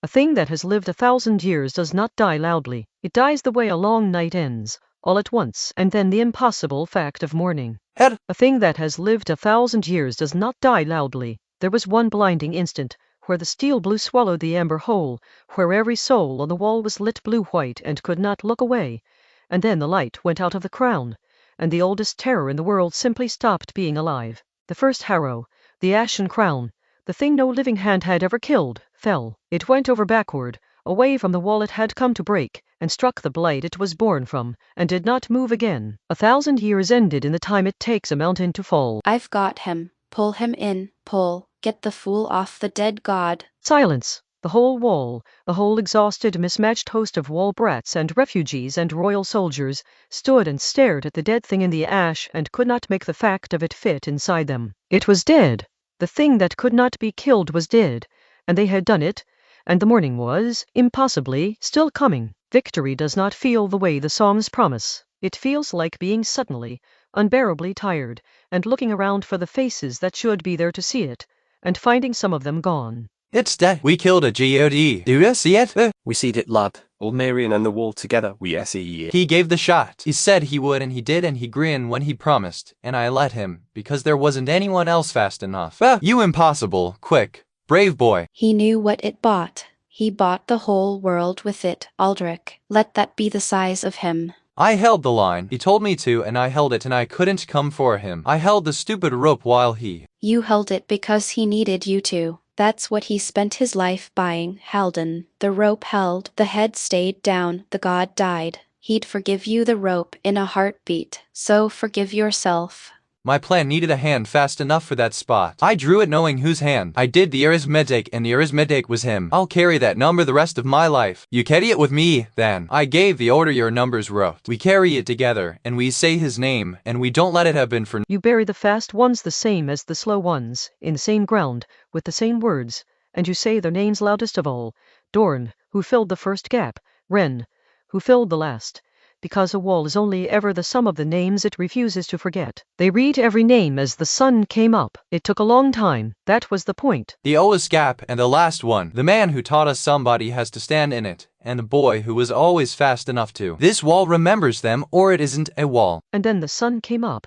A thing that has lived 1,000 years does not die loudly. It dies the way a long night ends, all at once, and then the impossible fact of morning. A thing that has lived 1,000 years does not die loudly. There was one blinding instant, where the steel blue swallowed the amber whole, where every soul on the wall was lit blue-white and could not look away, and then the light went out of the crown, and the oldest terror in the world simply stopped being alive. The first Harrow, the ashen crown, the thing no living hand had ever killed, fell. It went over backward, away from the wall it had come to break, and struck the blight it was born from, and did not move again. 1,000 years ended in the time it takes a mountain to fall. I've got him. Pull him in, pull. Get the fool off the dead god. Silence. The whole wall, the whole exhausted, mismatched host of wall brats and refugees and royal soldiers, stood and stared at the dead thing in the ash and could not make the fact of it fit inside them. It was dead. The thing that could not be killed was dead, and they had done it, and the morning was, impossibly, still coming. Victory does not feel the way the songs promise. It feels like being suddenly, unbearably tired, and looking around for the faces that should be there to see it, and finding some of them gone. It's dead. We killed a god. Do you see it? We seed it, lad. Old Marion and the wall together. We see it. He gave the shot. He said he would, and he did, and he grinned when he promised, and I let him, because there wasn't anyone else fast enough. You impossible, quick, brave boy. He knew what it bought. He bought the whole world with it, Aldric. Let that be the size of him. I held the line. He told me to, and I held it, and I couldn't come for him. I held the stupid rope while he... You held it because he needed you to. That's what he spent his life buying, Halden. The rope held, the head stayed down, the god died. He'd forgive you the rope in a heartbeat, so forgive yourself. My plan needed a hand fast enough for that spot. I drew it knowing whose hand. I did the arithmetic, and the arithmetic was him. I'll carry that number the rest of my life. You carry it with me, then. I gave the order your numbers wrote. We carry it together, and we say his name, and we don't let it have been for... You bury the fast ones the same as the slow ones, in the same ground, with the same words, and you say their names loudest of all. Dorn, who filled the first gap. Wren, who filled the last. Because a wall is only ever the sum of the names it refuses to forget. They read every name as the sun came up. It took a long time. That was the point. The oldest gap and the last one. The man who taught us somebody has to stand in it, and the boy who was always fast enough to. This wall remembers them, or it isn't a wall. And then the sun came up,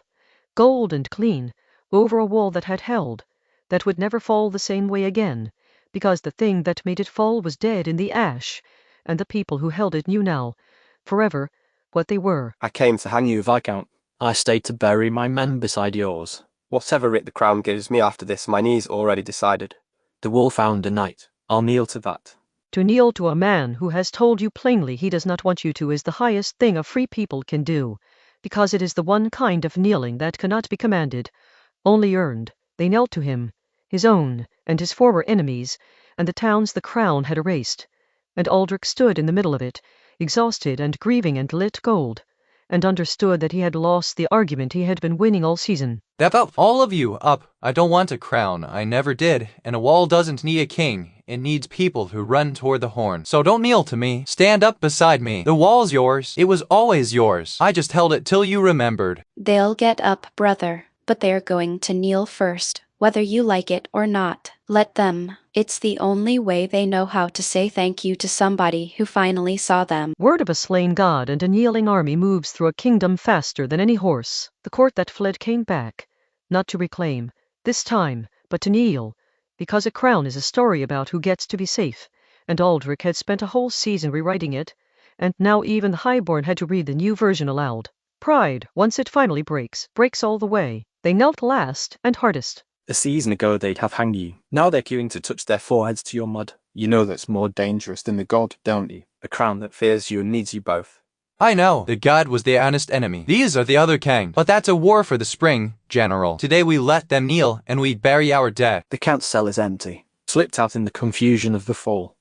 gold and clean, over a wall that had held, that would never fall the same way again, because the thing that made it fall was dead in the ash, and the people who held it knew now, forever, what they were. I came to hang you, Viscount. I stayed to bury my men beside yours. Whatever writ the crown gives me after this, my knees already decided. The wall found a knight. I'll kneel to that. To kneel to a man who has told you plainly he does not want you to is the highest thing a free people can do, because it is the one kind of kneeling that cannot be commanded, only earned. They knelt to him, his own, and his former enemies, and the towns the crown had erased. And Aldric stood in the middle of it, exhausted and grieving and lit gold, and understood that he had lost the argument he had been winning all season. Step up, all of you, up. I don't want a crown, I never did, and a wall doesn't need a king. It needs people who run toward the horn. So don't kneel to me, stand up beside me. The wall's yours, it was always yours. I just held it till you remembered. They'll get up, brother, but they're going to kneel first, whether you like it or not. Let them. It's the only way they know how to say thank you to somebody who finally saw them. Word of a slain god and a kneeling army moves through a kingdom faster than any horse. The court that fled came back, not to reclaim, this time, but to kneel, because a crown is a story about who gets to be safe, and Aldric had spent a whole season rewriting it, and now even the highborn had to read the new version aloud. Pride, once it finally breaks all the way. They knelt last and hardest. A season ago they'd have hanged you. Now they're queuing to touch their foreheads to your mud. You know that's more dangerous than the god, don't you? A crown that fears you and needs you both. I know, the god was the honest enemy. These are the other kind. But that's a war for the spring, General. Today we let them kneel, and we bury our dead. The count's cell is empty, slipped out in the confusion of the fall.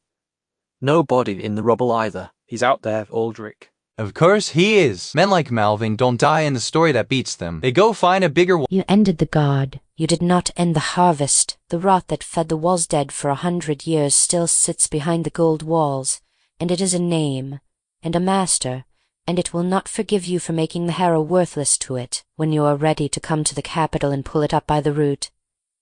No body in the rubble either. He's out there, Aldric. Of course he is. Men like Malvin don't die in the story that beats them. They go find a bigger one. You ended the god. You did not end the harvest. The rot that fed the walls dead for 100 years still sits behind the gold walls, and it is a name, and a master, and it will not forgive you for making the Harrow worthless to it. When you are ready to come to the capital and pull it up by the root,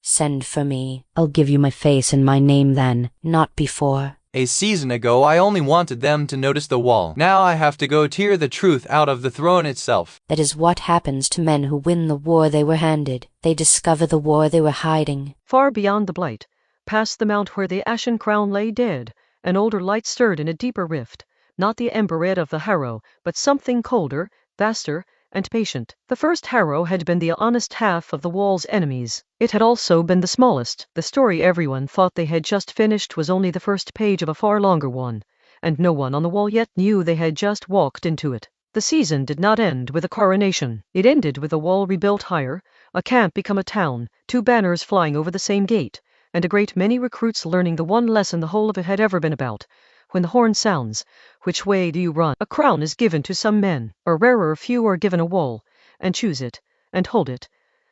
send for me. I'll give you my face and my name then, not before. A season ago I only wanted them to notice the wall. Now I have to go tear the truth out of the throne itself. That is what happens to men who win the war they were handed. They discover the war they were hiding. Far beyond the blight, past the mount where the ashen crown lay dead, an older light stirred in a deeper rift, not the ember red of the harrow, but something colder, vaster, and patient. The first harrow had been the honest half of the wall's enemies. It had also been the smallest. The story everyone thought they had just finished was only the first page of a far longer one, and no one on the wall yet knew they had just walked into it. The season did not end with a coronation. It ended with a wall rebuilt higher, a camp become a town, 2 banners flying over the same gate, and a great many recruits learning the one lesson the whole of it had ever been about. When the horn sounds, which way do you run? A crown is given to some men, or rarer few are given a wall, and choose it, and hold it,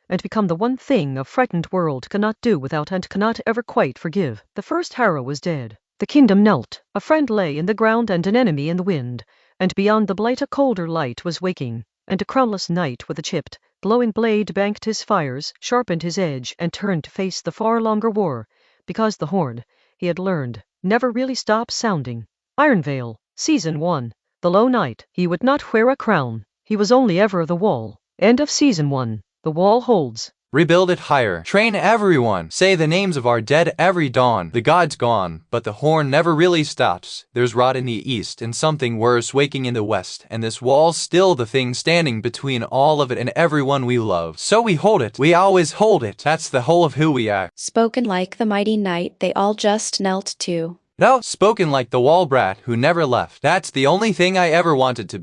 and become the one thing a frightened world cannot do without and cannot ever quite forgive. The first harrow was dead. The kingdom knelt. A friend lay in the ground and an enemy in the wind, and beyond the blight a colder light was waking, and a crownless knight with a chipped, glowing blade banked his fires, sharpened his edge, and turned to face the far longer war, because the horn, he had learned, never really stops sounding. Ironveil, Season 1. The Low Knight. He would not wear a crown. He was only ever the wall. End of Season 1. The wall holds. Rebuild it higher. Train everyone. Say the names of our dead every dawn. The god's gone, but the horn never really stops. There's rot in the east and something worse waking in the west, and this wall's still the thing standing between all of it and everyone we love. So we hold it. We always hold it. That's the whole of who we are. Spoken like the mighty knight they all just knelt to. No, spoken like the wall brat who never left. That's the only thing I ever wanted to be.